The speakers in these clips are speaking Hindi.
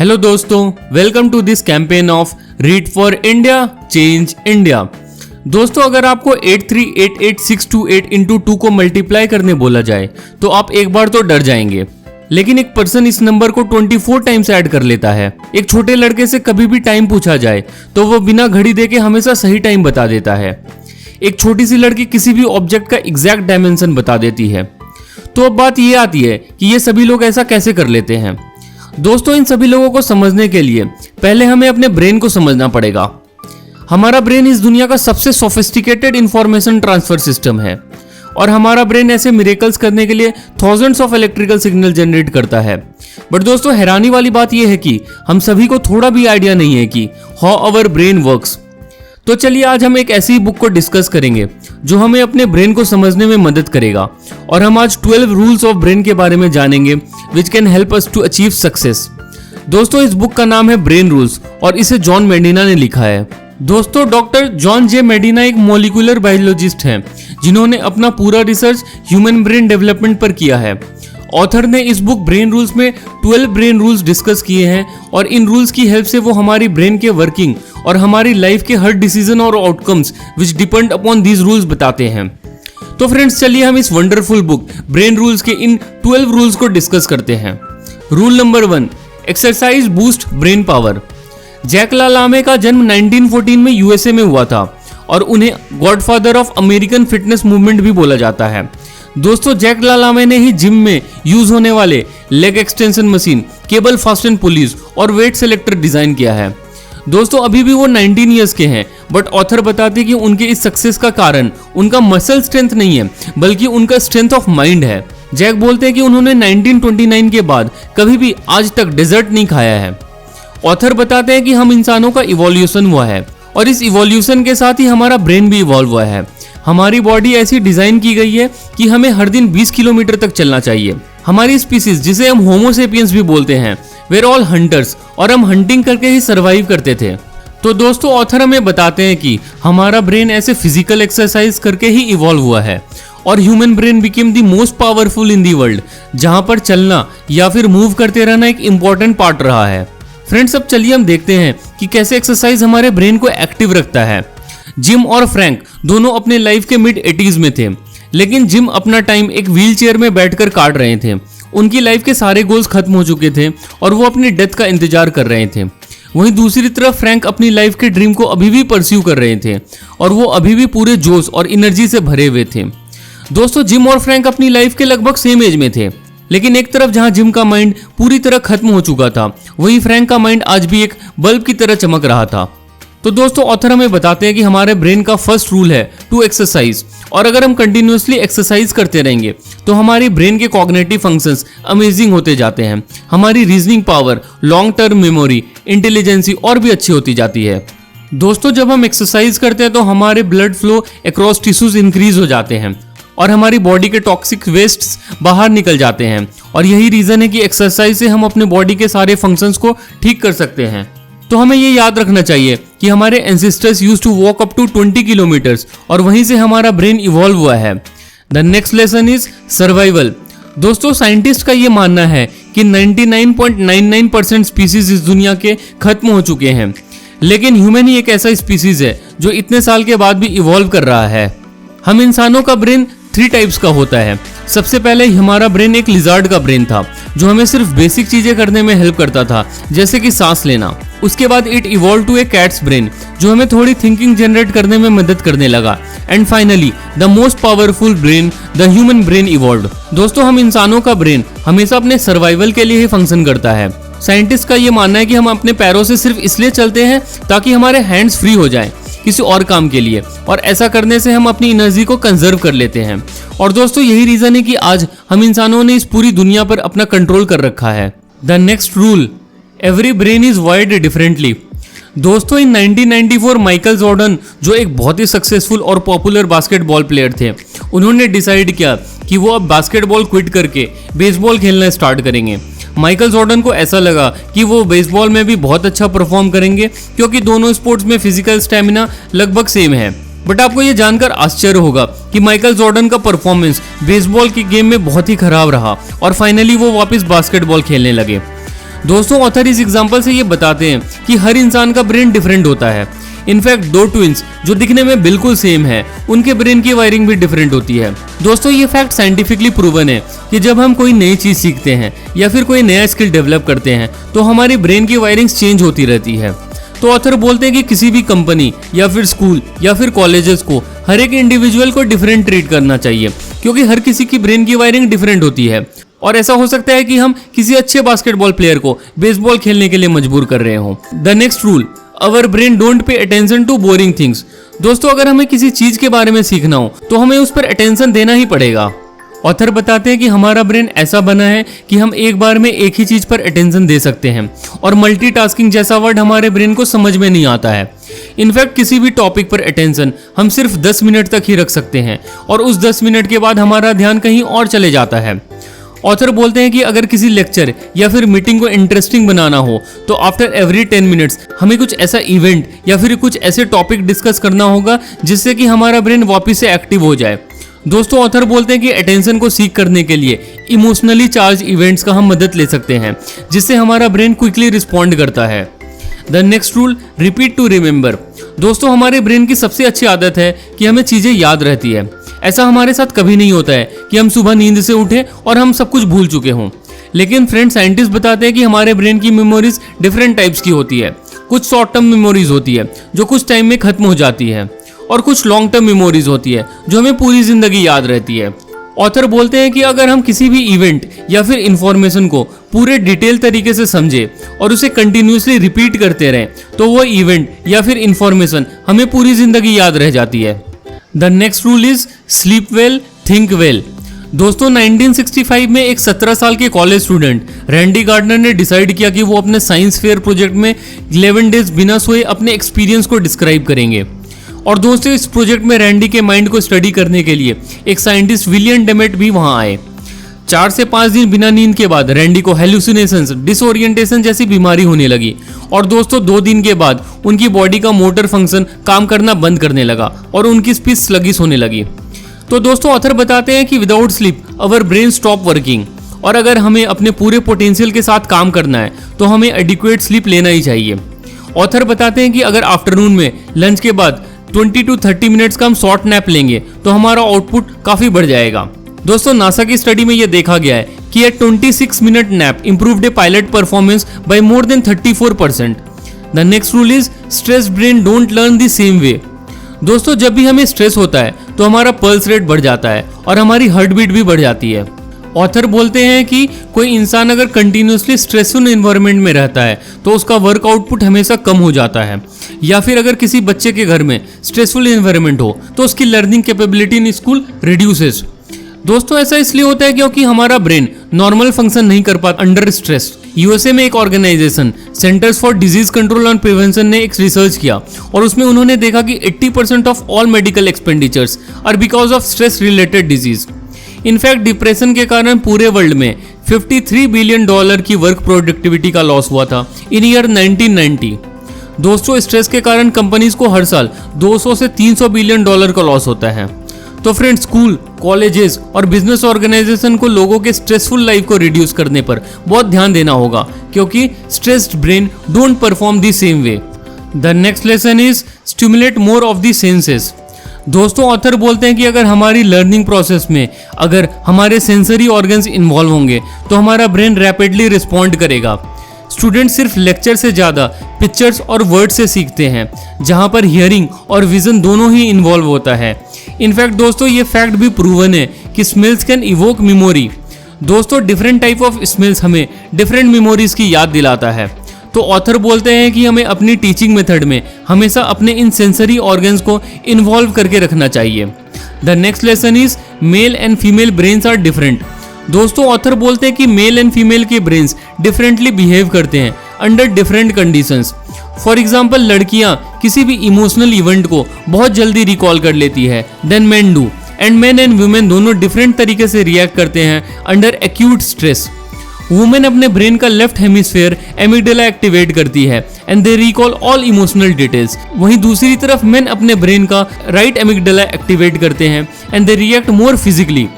हेलो दोस्तों, welcome to this campaign of read for India change India. दोस्तों, अगर आपको 8388628 इंटू 2 को मल्टीप्लाई करने बोला जाए तो आप एक बार तो डर जाएंगे, लेकिन एक पर्सन इस नंबर को 24 टाइम्स ऐड कर लेता है। एक छोटे लड़के से कभी भी टाइम पूछा जाए तो वो बिना घड़ी देके हमेशा सही टाइम बता देता है। एक छोटी सी लड़की किसी भी ऑब्जेक्ट का एग्जैक्ट डायमेंशन बता देती है। तो अब बात ये आती है कि ये सभी लोग ऐसा कैसे कर लेते हैं। दोस्तों, इन सभी लोगों को समझने के लिए पहले हमें अपने ब्रेन को समझना पड़ेगा। हमारा ब्रेन इस दुनिया का सबसे सोफिस्टिकेटेड इंफॉर्मेशन ट्रांसफर सिस्टम है और हमारा ब्रेन ऐसे मिरेकल्स करने के लिए thousands of electrical signal generate करता है। बट दोस्तों, हैरानी वाली बात यह है कि हम सभी को थोड़ा भी आइडिया नहीं है कि हाउ आवर ब्रेन वर्क्स। तो चलिए आज हम एक ऐसी बुक को डिस्कस करेंगे जो हमें अपने ब्रेन को समझने में मदद करेगा और हम आज 12 रूल्स ऑफ ब्रेन के बारे में जानेंगे which can help us to achieve success. दोस्तों, इस बुक का नाम है ब्रेन रूल्स और इसे जॉन मेडिना ने लिखा है। दोस्तों, डॉक्टर जॉन जे मेडिना एक मॉलिक्यूलर बायोलॉजिस्ट हैं जिन्होंने अपना पूरा रिसर्च ह्यूमन ब्रेन डेवलपमेंट पर किया है। ऑथर ने इस बुक ब्रेन रूल्स में 12 ब्रेन रूल्स डिस्कस किए हैं और इन रूल्स की हेल्प से वो हमारी ब्रेन के वर्किंग और हमारी लाइफ के हर डिसीजन और outcomes which depend upon these rules बताते हैं। तो फ्रेंड्स, चलिए हम इस वंडरफुल बुक ब्रेन रूल्स के इन 12 रूल्स को डिस्कस करते हैं। Rule number 1, exercise boost brain power. Jack LaLanne का जन्म 1914 में यूएसए में हुआ था और उन्हें godfather of American fitness movement भी बोला जाता है। दोस्तों, जैक लालामे ने ही जिम में यूज होने वाले leg extension machine, cable fasten police और वेट सेलेक्टर डिजाइन किया है। दोस्तों, अभी भी वो 19 ईयर्स के हैं, बट ऑथर बताते कि उनके इस सक्सेस का कारण उनका मसल स्ट्रेंथ नहीं है बल्कि उनका स्ट्रेंथ ऑफ माइंड है। जैक बोलते हैं कि उन्होंने 1929 के बाद कभी भी आज तक डेजर्ट नहीं खाया है। ऑथर बताते हैं कि हम इंसानों का इवोल्यूशन हुआ है और इस इवोल्यूशन के साथ ही हमारा ब्रेन भी इवॉल्व हुआ है। हमारी बॉडी ऐसी डिजाइन की गई है कि हमें हर दिन 20 किलोमीटर तक चलना चाहिए। हमारी स्पीसीज, जिसे हम होमो सेपियंस भी बोलते हैं, वेर ऑल हंटर्स और हम हंटिंग करके ही सरवाइव करते थे। तो दोस्तों, ऑथर हमें बताते हैं कि हमारा ब्रेन ऐसे फिजिकल एक्सरसाइज करके ही इवॉल्व हुआ है और human brain became the most powerful in the world, जहां पर चलना या फिर मूव करते रहना एक इंपॉर्टेंट पार्ट रहा है। फ्रेंड्स, अब चलिए हम देखते हैं कि कैसे एक्सरसाइज हमारे ब्रेन को एक्टिव रखता है। जिम और फ्रैंक दोनों अपने लाइफ के मिड 80s में थे, लेकिन जिम अपना टाइम एक व्हील चेयर में बैठकर काट रहे थे। उनकी लाइफ के सारे गोल्स खत्म हो चुके थे और वो अपनी डेथ का इंतजार कर रहे थे। वहीं दूसरी तरफ फ्रैंक अपनी लाइफ के ड्रीम को अभी भी परस्यू कर रहे थे और वो अभी भी पूरे जोश और एनर्जी से भरे हुए थे। दोस्तों, जिम और फ्रैंक अपनी लाइफ के लगभग सेम एज में थे, लेकिन एक तरफ जहां जिम का माइंड पूरी तरह खत्म हो चुका था, वहीं फ्रैंक का माइंड आज भी एक बल्ब की तरह चमक रहा था। तो दोस्तों, ऑथर हमें बताते हैं कि हमारे ब्रेन का फर्स्ट रूल है टू एक्सरसाइज, और अगर हम कंटिन्यूअसली एक्सरसाइज करते रहेंगे तो हमारी ब्रेन के कॉग्निटिव फंक्शंस अमेजिंग होते जाते हैं। हमारी reasoning power, long term memory, intelligence और भी अच्छी होती जाती है। दोस्तों, जब हम एक्सरसाइज करते हैं तो हमारे blood flow across tissues increase हो जाते हैं और हमारी बॉडी के टॉक्सिक वेस्ट्स बाहर निकल जाते हैं और यही रीजन है कि एक्सरसाइज से हम अपने बॉडी के सारे फंक्शंस को ठीक कर सकते हैं। तो हमें ये याद रखना चाहिए कि हमारे ancestors use to walk up to 20 kilometres और वहीं से हमारा ब्रेन इवॉल्व हुआ है। The next lesson is survival. दोस्तों, साइंटिस्ट का ये मानना है कि 99.99% स्पीसीज इस दुनिया के खत्म हो चुके हैं, लेकिन ह्यूमन ही एक ऐसा स्पीसीज है जो इतने साल के बाद भी इवॉल्व कर रहा है। हम इंसानों का ब्रेन 3 टाइप्स का होता है। सबसे पहले हमारा ब्रेन एक लिजार्ड का ब्रेन था जो हमें सिर्फ बेसिक चीजें करने में हेल्प करता था, जैसे कि सांस लेना। उसके बाद it evolve to a cat's brain जो हमें थोड़ी थिंकिंग जनरेट करने में मदद करने लगा। And finally the most powerful brain, the human brain evolved. दोस्तों, हम इंसानों का ब्रेन हमेशा अपने सर्वाइवल के लिए ही फंक्शन करता है। साइंटिस्ट का ये मानना है कि हम अपने पैरों से सिर्फ इसलिए चलते हैं ताकि हमारे हैंड्स फ्री हो जाएं किसी और काम के लिए, और ऐसा करने से हम अपनी एनर्जी को कंजर्व कर लेते हैं। और दोस्तों, यही रीजन है कि आज हम इंसानों ने इस पूरी दुनिया पर अपना कंट्रोल कर रखा है। The next rule, every brain is wired differently. दोस्तों, इन 1994 माइकल जॉर्डन, जो एक बहुत ही सक्सेसफुल और पॉपुलर बास्केटबॉल प्लेयर थे, उन्होंने डिसाइड किया कि वो अब बास्केटबॉल क्विट करके बेसबॉल खेलना स्टार्ट करेंगे। माइकल जॉर्डन को ऐसा लगा कि वो बेसबॉल में भी बहुत अच्छा परफॉर्म करेंगे क्योंकि दोनों स्पोर्ट्स में फिजिकल स्टेमिना लगभग सेम है। बट आपको ये जानकर आश्चर्य होगा कि माइकल जॉर्डन का परफॉर्मेंस बेसबॉल की गेम में बहुत ही खराब रहा और फाइनली वो वापस बास्केटबॉल खेलने लगे। दोस्तों ऑथर इस एग्जांपल से ये बताते हैं कि हर इंसान का ब्रेन डिफरेंट होता है। इनफैक्ट दो ट्विंस जो दिखने में बिल्कुल सेम है, उनके ब्रेन की वायरिंग भी डिफरेंट होती है। दोस्तों ये फैक्ट साइंटिफिकली प्रूवन है कि जब हम कोई नई चीज सीखते हैं या फिर कोई नया स्किल डेवलप करते हैं तो हमारी ब्रेन की वायरिंग चेंज होती रहती है। तो ऑथर बोलते हैं कि किसी भी कंपनी या फिर स्कूल या फिर कॉलेजेस को हर एक इंडिविजुअल को डिफरेंट ट्रीट करना चाहिए, क्योंकि हर किसी की ब्रेन की वायरिंग डिफरेंट होती है। और ऐसा हो सकता है कि हम किसी अच्छे बास्केटबॉल प्लेयर को बेसबॉल खेलने के लिए मजबूर कर रहे हो। The next rule, our brain don't pay attention to boring things. दोस्तों अगर हमें किसी चीज के बारे में सीखना हो तो हमें उस पर अटेंशन देना ही पड़ेगा। ऑथर बताते हैं कि हमारा ब्रेन ऐसा बना है कि हम एक बार में एक ही चीज पर अटेंशन दे सकते हैं, और मल्टीटास्किंग जैसा वर्ड हमारे ब्रेन को समझ में नहीं आता है। इनफैक्ट किसी भी टॉपिक पर अटेंशन हम सिर्फ 10 मिनट तक ही रख सकते हैं, और उस 10 मिनट के बाद हमारा ध्यान कहीं और चले जाता है। ऑथर बोलते हैं कि अगर किसी लेक्चर या फिर मीटिंग को इंटरेस्टिंग बनाना हो तो आफ्टर एवरी 10 मिनट्स हमें कुछ ऐसा इवेंट या फिर कुछ ऐसे टॉपिक डिस्कस करना होगा जिससे कि हमारा ब्रेन वापस से एक्टिव हो जाए। दोस्तों ऑथर बोलते हैं कि अटेंशन को सीख करने के लिए इमोशनली चार्ज इवेंट्स का हम मदद ले सकते हैं, जिससे हमारा ब्रेन क्विकली रिस्पॉन्ड करता है। The next rule, repeat to remember. दोस्तों हमारे ब्रेन की सबसे अच्छी आदत है कि हमें चीजें याद रहती है। ऐसा हमारे साथ कभी नहीं होता है कि हम सुबह नींद से उठे और हम सब कुछ भूल चुके हों। लेकिन फ्रेंड साइंटिस्ट बताते हैं कि हमारे ब्रेन की मेमोरीज डिफरेंट टाइप्स की होती है। कुछ शॉर्ट टर्म मेमोरीज होती है जो कुछ टाइम में खत्म हो जाती है, और कुछ लॉन्ग टर्म मेमोरीज होती है जो हमें पूरी जिंदगी याद रहती है। ऑथर बोलते हैं कि अगर हम किसी भी इवेंट या फिर इंफॉर्मेशन को पूरे डिटेल तरीके से समझे और उसे कंटिन्यूसली रिपीट करते रहें तो वो इवेंट या फिर इंफॉर्मेशन हमें पूरी जिंदगी याद रह जाती है। The next rule is sleep well, think well. दोस्तों 1965 में एक 17 साल के कॉलेज स्टूडेंट रैंडी गार्डनर ने डिसाइड किया कि वो अपने साइंस फेयर प्रोजेक्ट में 11 डेज बिना सोए अपने एक्सपीरियंस को डिस्क्राइब करेंगे। और दोस्तों इस प्रोजेक्ट में रैंडी के माइंड को स्टडी करने के लिए एक साइंटिस्ट विलियम डेमेट भी वहां आए। 4 से 5 दिन बिना नींद के बाद रैंडी को हेलुसिनेशंस, डिसओरिएंटेशन जैसी बीमारी होने लगी, और दोस्तों 2 दिन के बाद उनकी बॉडी का मोटर फंक्शन काम करना बंद करने लगा और उनकी स्पीच स्लगिश होने लगी। तो दोस्तों ऑथर बताते हैं कि without sleep our brain stop working, और अगर हमें अपने पूरे पोटेंशियल के साथ काम करना है तो हमें एडिक्वेट स्लीप लेना ही चाहिए। ऑथर बताते हैं कि अगर आफ्टरनून में लंच के बाद 20 to 30 मिनट्स का हम शॉर्ट नैप लेंगे तो हमारा आउटपुट काफी बढ़ जाएगा। दोस्तों नासा की स्टडी में यह देखा गया है कि 26 minute nap improved A pilot performance by more than 34%। The next rule is stress brain don't learn the same way. दोस्तों जब भी हमें स्ट्रेस होता है तो हमारा पल्स रेट बढ़ जाता है और हमारी हार्ट बीट भी बढ़ जाती है। ऑथर बोलते हैं कि कोई इंसान अगर कंटिन्यूसली स्ट्रेसफुल एनवायरनमेंट में रहता है तो उसका वर्क आउटपुट हमेशा कम हो जाता है, या फिर अगर किसी बच्चे के घर में स्ट्रेसफुल एनवायरनमेंट हो तो उसकी learning capability in school reduces. दोस्तों ऐसा इसलिए होता है क्योंकि हमारा ब्रेन नॉर्मल फंक्शन नहीं कर पाता अंडर स्ट्रेस। यूएसए में एक organisation centres for disease control and prevention ने एक रिसर्च किया और उसमें उन्होंने देखा कि 80% of all medical expenditures are because of stress related disease. In fact depression के कारण पूरे वर्ल्ड में $53 बिलियन की वर्क प्रोडक्टिविटी का लॉस हुआ था इन ईयर 1990। दोस्तों स्ट्रेस के कारण कंपनीज को हर साल 200 से 300 बिलियन डॉलर का लॉस होता है। तो फ्रेंड्स स्कूल, कॉलेजेस और बिजनेस ऑर्गेनाइजेशन को लोगों के स्ट्रेसफुल लाइफ को रिड्यूस करने पर बहुत ध्यान देना होगा, क्योंकि stressed brain don't perform the same way. The next lesson is stimulate more of the senses. दोस्तों ऑथर बोलते हैं कि अगर हमारी लर्निंग प्रोसेस में अगर हमारे सेंसरी ऑर्गन्स इन्वॉल्व होंगे तो हमारा ब्रेन रैपिडली रिस्पॉन्ड करेगा। स्टूडेंट सिर्फ लेक्चर से ज़्यादा पिक्चर्स और वर्ड से सीखते हैं, जहां पर हियरिंग और विजन दोनों ही इन्वॉल्व होता है। इनफैक्ट दोस्तों ये फैक्ट भी प्रूवन है कि स्मेल्स कैन इवोक मेमोरी। दोस्तों डिफरेंट टाइप ऑफ स्मेल्स हमें डिफरेंट मेमोरीज की याद दिलाता है। तो ऑथर बोलते हैं कि हमें अपनी टीचिंग मेथड में हमेशा अपने इन सेंसरी ऑर्गन्स को इन्वॉल्व करके रखना चाहिए। The next lesson is male and female brains are different. दोस्तों ऑथर बोलते हैं कि मेल एंड फीमेल के ब्रेन्स डिफरेंटली बिहेव करते हैं under different conditions. For example लड़कियां किसी भी इमोशनल इवेंट को बहुत जल्दी रिकॉल कर लेती है than men do, and men and women दोनों डिफरेंट तरीके से रिएक्ट करते हैं अंडर एक्यूट स्ट्रेस। वुमेन अपने ब्रेन का लेफ्ट हेमिस्फेयर एमिगडाला एक्टिवेट करती है and they recall all emotional details. वहीं दूसरी तरफ मेन अपने ब्रेन का राइट एमिगडाला एक्टिवेट करते हैं and they react more physically.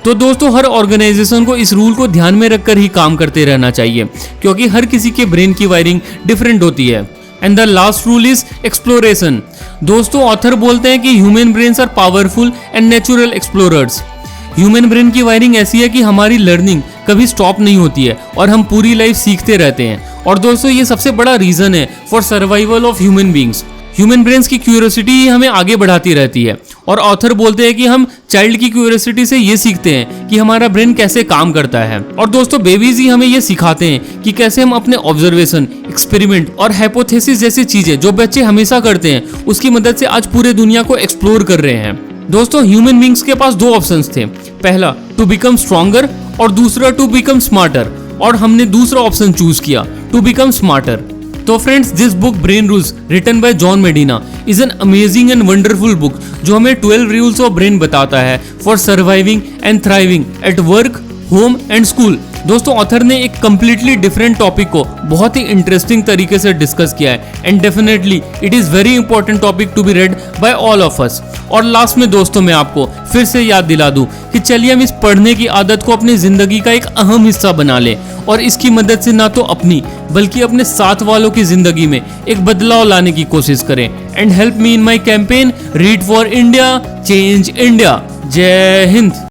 तो दोस्तों हर ऑर्गेनाइजेशन को इस रूल को ध्यान में रखकर ही काम करते रहना चाहिए, क्योंकि हर किसी के ब्रेन की वायरिंग डिफरेंट होती है। And the last rule is exploration. दोस्तों ऑथर बोलते हैं कि human brains are powerful and natural explorers. Human brain की वायरिंग ऐसी है कि हमारी लर्निंग कभी स्टॉप नहीं होती है और हम पूरी लाइफ सीखते रहते हैं। और दोस्तों ये सबसे बड़ा रीजन है for survival of human beings. Human brains की क्यूरियोसिटी ही हमें आगे बढ़ाती रहती है। और ऑथर बोलते हैं कि हम चाइल्ड की क्यूरियोसिटी से ये सीखते हैं कि हमारा ब्रेन कैसे काम करता है। और दोस्तों बेबीज ही हमें ये सिखाते हैं कि कैसे हम अपने ऑब्जर्वेशन, एक्सपेरिमेंट और हाइपोथेसिस जैसी चीजें जो बच्चे हमेशा करते हैं उसकी मदद से आज पूरे दुनिया को एक्सप्लोर कर रहे हैं। दोस्तों ह्यूमन बींग्स के पास दो ऑप्शंस थे, पहला टू बिकम स्ट्रॉन्गर और दूसरा टू बिकम स्मार्टर। और हमने दूसरा ऑप्शन चूज किया, टू बिकम स्मार्टर। तो friends this book brain rules written by John Medina is an amazing and wonderful book जो हमें 12 रूल्स ऑफ ब्रेन बताता है for surviving and thriving at work, home and school. दोस्तों ऑथर ने एक कंप्लीटली डिफरेंट टॉपिक को बहुत ही इंटरेस्टिंग तरीके से डिस्कस किया है and definitely it is very important topic to be read by all of us. और लास्ट में दोस्तों मैं आपको फिर से याद दिला दूं कि चलिए हम इस पढ़ने की आदत को अपनी जिंदगी का एक अहम हिस्सा बना लें और इसकी मदद से ना तो अपनी बल्कि अपने साथ वालों की जिंदगी में एक बदलाव लाने की कोशिश करें। And help me in my campaign read for India change India. जय हिंद।